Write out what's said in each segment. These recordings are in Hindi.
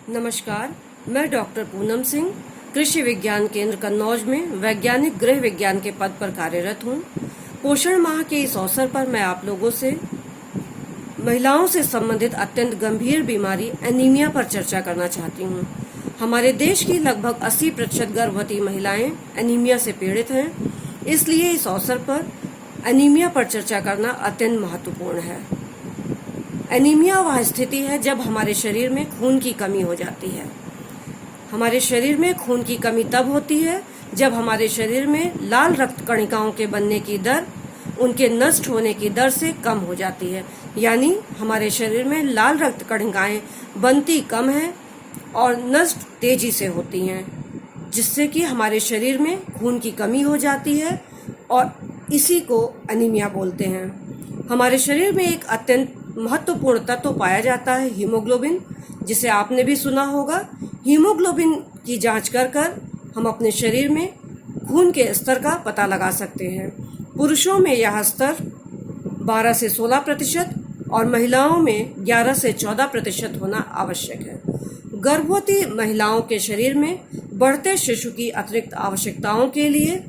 नमस्कार, मैं डॉक्टर पूनम सिंह कृषि विज्ञान केंद्र कन्नौज में वैज्ञानिक गृह विज्ञान के पद पर कार्यरत हूँ। पोषण माह के इस अवसर पर मैं आप लोगों से महिलाओं से संबंधित अत्यंत गंभीर बीमारी एनीमिया पर चर्चा करना चाहती हूँ। हमारे देश की लगभग 80% गर्भवती महिलाएं एनीमिया से पीड़ित हैं, इसलिए इस अवसर पर एनीमिया पर चर्चा करना अत्यंत महत्वपूर्ण है। एनीमिया वह स्थिति है जब हमारे शरीर में खून की कमी हो जाती है। हमारे शरीर में खून की कमी तब होती है जब हमारे शरीर में लाल रक्त कणिकाओं के बनने की दर उनके नष्ट होने की दर से कम हो जाती है। यानी हमारे शरीर में लाल रक्त कणिकाएं बनती कम हैं और नष्ट तेजी से होती हैं, जिससे कि हमारे शरीर में खून की कमी हो जाती है और इसी को एनीमिया बोलते हैं। हमारे शरीर में एक अत्यंत महत्वपूर्ण तत्व पाया जाता है हीमोग्लोबिन, जिसे आपने भी सुना होगा। हीमोग्लोबिन की जांच कर हम अपने शरीर में खून के स्तर का पता लगा सकते हैं। पुरुषों में यह स्तर 12 से 16% और महिलाओं में 11 से 14% होना आवश्यक है। गर्भवती महिलाओं के शरीर में बढ़ते शिशु की अतिरिक्त आवश्यकताओं के लिए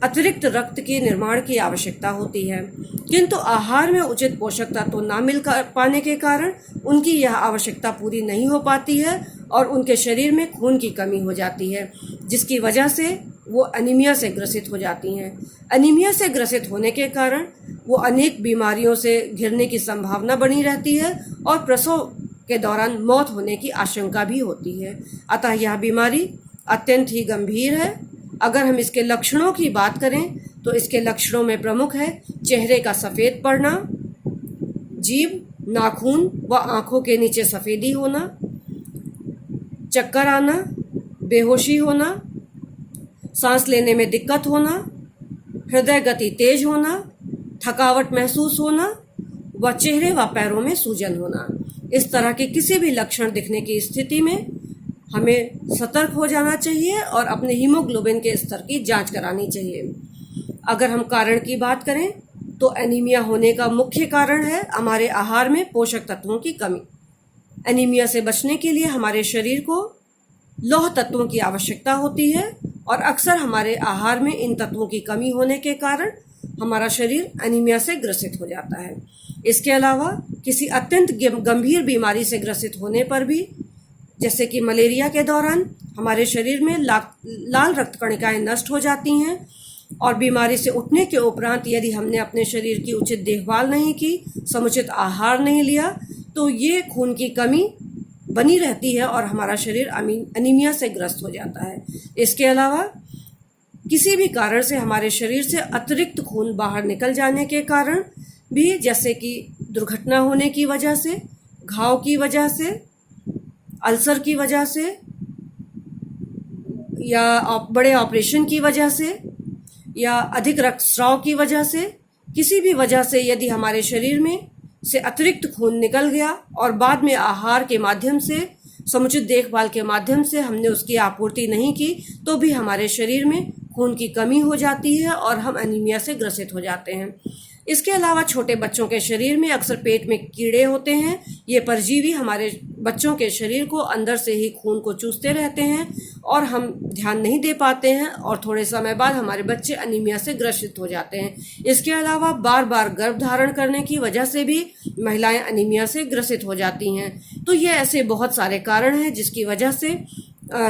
अतिरिक्त रक्त के निर्माण की आवश्यकता होती है, किंतु आहार में उचित पोषक तत्व न मिल पाने के कारण उनकी यह आवश्यकता पूरी नहीं हो पाती है और उनके शरीर में खून की कमी हो जाती है, जिसकी वजह से वो एनीमिया से ग्रसित हो जाती हैं। एनीमिया से ग्रसित होने के कारण वो अनेक बीमारियों से घिरने की संभावना बनी रहती है और प्रसव के दौरान मौत होने की आशंका भी होती है। अतः यह बीमारी अत्यंत ही गंभीर है। अगर हम इसके लक्षणों की बात करें तो इसके लक्षणों में प्रमुख है चेहरे का सफ़ेद पड़ना, जीभ, नाखून व आंखों के नीचे सफ़ेदी होना, चक्कर आना, बेहोशी होना, सांस लेने में दिक्कत होना, हृदय गति तेज होना, थकावट महसूस होना व चेहरे व पैरों में सूजन होना। इस तरह के किसी भी लक्षण दिखने की स्थिति में हमें सतर्क हो जाना चाहिए और अपने हीमोग्लोबिन के स्तर की जांच करानी चाहिए। अगर हम कारण की बात करें तो एनीमिया होने का मुख्य कारण है हमारे आहार में पोषक तत्वों की कमी। एनीमिया से बचने के लिए हमारे शरीर को लौह तत्वों की आवश्यकता होती है और अक्सर हमारे आहार में इन तत्वों की कमी होने के कारण हमारा शरीर एनीमिया से ग्रसित हो जाता है। इसके अलावा किसी अत्यंत गंभीर बीमारी से ग्रसित होने पर भी, जैसे कि मलेरिया के दौरान, हमारे शरीर में लाल रक्त कणिकाएं नष्ट हो जाती हैं और बीमारी से उठने के उपरांत यदि हमने अपने शरीर की उचित देखभाल नहीं की, समुचित आहार नहीं लिया, तो ये खून की कमी बनी रहती है और हमारा शरीर एनीमिया से ग्रस्त हो जाता है। इसके अलावा किसी भी कारण से हमारे शरीर से अतिरिक्त खून बाहर निकल जाने के कारण भी, जैसे कि दुर्घटना होने की वजह से, घाव की वजह से, अल्सर की वजह से या बड़े ऑपरेशन की वजह से या अधिक रक्तस्राव की वजह से, किसी भी वजह से यदि हमारे शरीर में से अतिरिक्त खून निकल गया और बाद में आहार के माध्यम से, समुचित देखभाल के माध्यम से हमने उसकी आपूर्ति नहीं की, तो भी हमारे शरीर में खून की कमी हो जाती है और हम एनीमिया से ग्रसित हो जाते हैं। इसके अलावा छोटे बच्चों के शरीर में अक्सर पेट में कीड़े होते हैं। ये परजीवी हमारे बच्चों के शरीर को अंदर से ही खून को चूसते रहते हैं और हम ध्यान नहीं दे पाते हैं और थोड़े समय बाद हमारे बच्चे एनीमिया से ग्रसित हो जाते हैं। इसके अलावा बार बार गर्भ धारण करने की वजह से भी महिलाएं एनीमिया से ग्रसित हो जाती हैं। तो ये ऐसे बहुत सारे कारण हैं जिसकी वजह से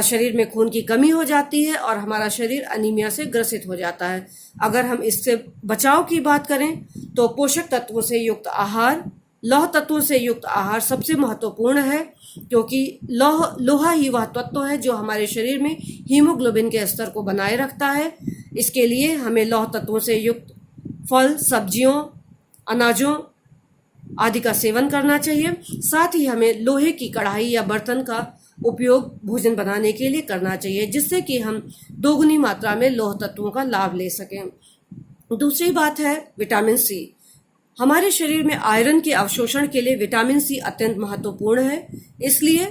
शरीर में खून की कमी हो जाती है और हमारा शरीर एनीमिया से ग्रसित हो जाता है। अगर हम इससे बचाव की बात करें तो पोषक तत्वों से युक्त आहार, लौह तत्वों से युक्त आहार सबसे महत्वपूर्ण है, क्योंकि लोहा ही वह तत्व है जो हमारे शरीर में हीमोग्लोबिन के स्तर को बनाए रखता है। इसके लिए हमें लौह तत्वों से युक्त फल, सब्जियों, अनाजों आदि का सेवन करना चाहिए। साथ ही हमें लोहे की कढ़ाई या बर्तन का उपयोग भोजन बनाने के लिए करना चाहिए, जिससे कि हम दोगुनी मात्रा में लौह तत्वों का लाभ ले सकें। दूसरी बात है विटामिन सी। हमारे शरीर में आयरन के अवशोषण के लिए विटामिन सी अत्यंत महत्वपूर्ण है। इसलिए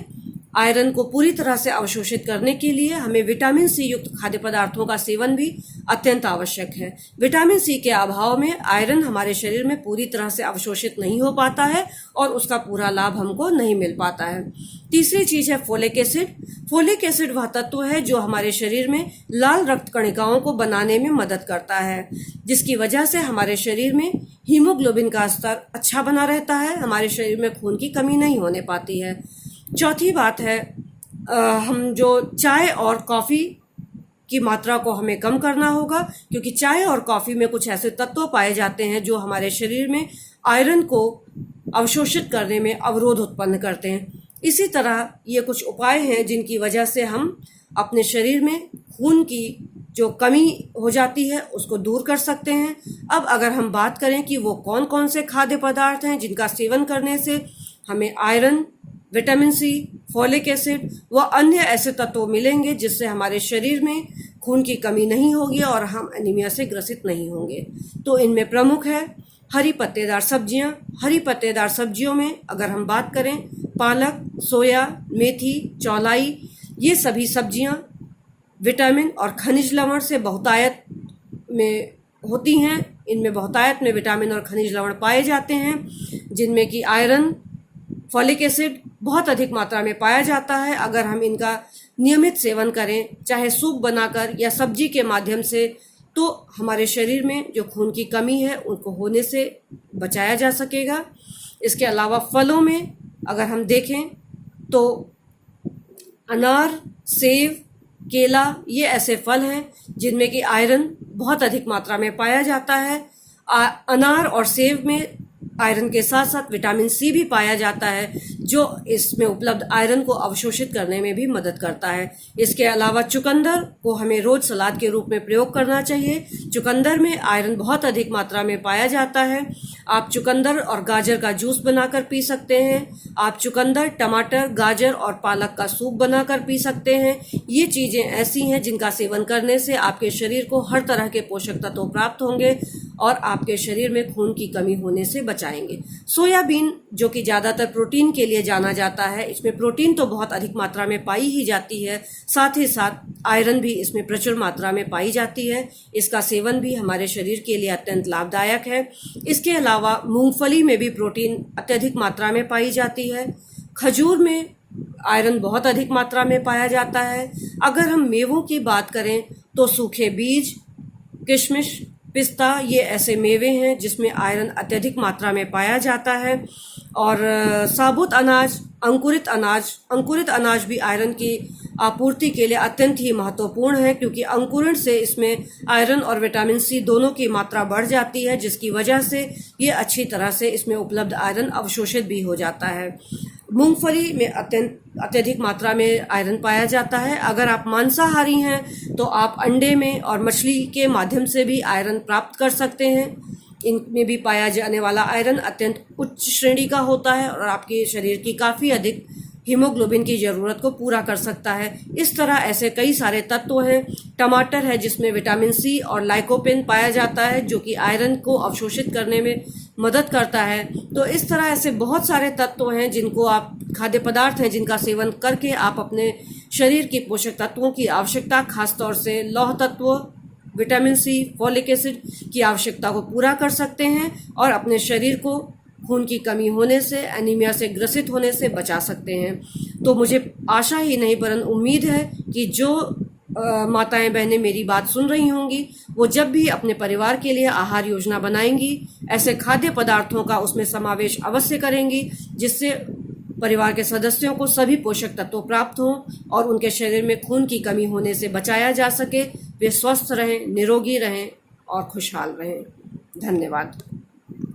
आयरन को पूरी तरह से अवशोषित करने के लिए हमें विटामिन सी युक्त खाद्य पदार्थों का सेवन भी अत्यंत आवश्यक है। विटामिन सी के अभाव में आयरन हमारे शरीर में पूरी तरह से अवशोषित नहीं हो पाता है और उसका पूरा लाभ हमको नहीं मिल पाता है। तीसरी चीज है फोलिक एसिड। फोलिक एसिड वह तत्व है जो हमारे शरीर में लाल रक्त कणिकाओं को बनाने में मदद करता है, जिसकी वजह से हमारे शरीर में हीमोग्लोबिन का स्तर अच्छा बना रहता है, हमारे शरीर में खून की कमी नहीं होने पाती है। चौथी बात है हम जो चाय और कॉफ़ी की मात्रा को हमें कम करना होगा, क्योंकि चाय और कॉफ़ी में कुछ ऐसे तत्व पाए जाते हैं जो हमारे शरीर में आयरन को अवशोषित करने में अवरोध उत्पन्न करते हैं। इसी तरह ये कुछ उपाय हैं जिनकी वजह से हम अपने शरीर में खून की जो कमी हो जाती है उसको दूर कर सकते हैं। अब अगर हम बात करें कि वो कौन कौन से खाद्य पदार्थ हैं जिनका सेवन करने से हमें iron, vitamin C, folic acid व अन्य ऐसे तत्व मिलेंगे जिससे हमारे शरीर में खून की कमी नहीं होगी और हम एनीमिया से ग्रसित नहीं होंगे, तो इनमें प्रमुख है हरी पत्तेदार सब्जियां। हरी पत्तेदार सब्जियों में अगर हम बात करें पालक, सोया, मेथी, चौलाई, ये सभी सब्जियां विटामिन और खनिज लवण से बहुतायत में होती हैं। इनमें बहुतायत में विटामिन और खनिज लवण पाए जाते हैं, जिनमें कि आयरन, फॉलिक एसिड बहुत अधिक मात्रा में पाया जाता है। अगर हम इनका नियमित सेवन करें, चाहे सूप बनाकर या सब्जी के माध्यम से, तो हमारे शरीर में जो खून की कमी है उनको होने से बचाया जा सकेगा। इसके अलावा फलों में अगर हम देखें तो अनार, सेब, केला ये ऐसे फल हैं जिनमें कि आयरन बहुत अधिक मात्रा में पाया जाता है। अनार और सेब में आयरन के साथ साथ विटामिन सी भी पाया जाता है, जो इसमें उपलब्ध आयरन को अवशोषित करने में भी मदद करता है। इसके अलावा चुकंदर को हमें रोज सलाद के रूप में प्रयोग करना चाहिए। चुकंदर में आयरन बहुत अधिक मात्रा में पाया जाता है। आप चुकंदर और गाजर का जूस बनाकर पी सकते हैं। आप चुकंदर, टमाटर, गाजर और पालक का सूप बनाकर पी सकते हैं। ये चीजें ऐसी हैं जिनका सेवन करने से आपके शरीर को हर तरह के पोषक तत्व प्राप्त होंगे और आपके शरीर में खून की कमी होने से बचाएंगे। सोयाबीन जो कि ज्यादातर प्रोटीन के लिए जाना जाता है, इसमें प्रोटीन तो बहुत अधिक मात्रा में पाई ही जाती है, साथ ही साथ आयरन भी इसमें प्रचुर मात्रा में पाई जाती है। इसका सेवन भी हमारे शरीर के लिए अत्यंत लाभदायक है। इसके अलावा मूंगफली में भी प्रोटीन अत्यधिक मात्रा में पाई जाती है। खजूर में आयरन बहुत अधिक मात्रा में पाया जाता है। अगर हम मेवों की बात करें तो सूखे बीज, किशमिश, पिस्ता ये ऐसे मेवे हैं जिसमें आयरन अत्यधिक मात्रा में पाया जाता है। और साबुत अनाज, अंकुरित अनाज भी आयरन की आपूर्ति के लिए अत्यंत ही महत्वपूर्ण है, क्योंकि अंकुरण से इसमें आयरन और विटामिन सी दोनों की मात्रा बढ़ जाती है, जिसकी वजह से ये अच्छी तरह से इसमें उपलब्ध आयरन अवशोषित भी हो जाता है। मूंगफली में अत्यधिक मात्रा में आयरन पाया जाता है। अगर आप मांसाहारी हैं तो आप अंडे में और मछली के माध्यम से भी आयरन प्राप्त कर सकते हैं। इनमें भी पाया जाने वाला आयरन अत्यंत उच्च श्रेणी का होता है और आपके शरीर की काफ़ी अधिक हीमोग्लोबिन की ज़रूरत को पूरा कर सकता है। इस तरह ऐसे कई सारे तत्व हैं। टमाटर है जिसमें विटामिन सी और लाइकोपेन पाया जाता है, जो कि आयरन को अवशोषित करने में मदद करता है। तो इस तरह ऐसे बहुत सारे तत्व हैं जिनको आप, खाद्य पदार्थ हैं जिनका सेवन करके आप अपने शरीर की पोषक तत्वों की आवश्यकता, खासतौर से लौह तत्व, विटामिन सी, फॉलिक एसिड की आवश्यकता को पूरा कर सकते हैं और अपने शरीर को खून की कमी होने से, एनीमिया से ग्रसित होने से बचा सकते हैं। तो मुझे आशा ही नहीं वरन उम्मीद है कि जो माताएं बहनें मेरी बात सुन रही होंगी वो जब भी अपने परिवार के लिए आहार योजना बनाएंगी, ऐसे खाद्य पदार्थों का उसमें समावेश अवश्य करेंगी जिससे परिवार के सदस्यों को सभी पोषक तत्व प्राप्त हों और उनके शरीर में खून की कमी होने से बचाया जा सके। वे स्वस्थ रहें, निरोगी रहें और खुशहाल रहें। धन्यवाद।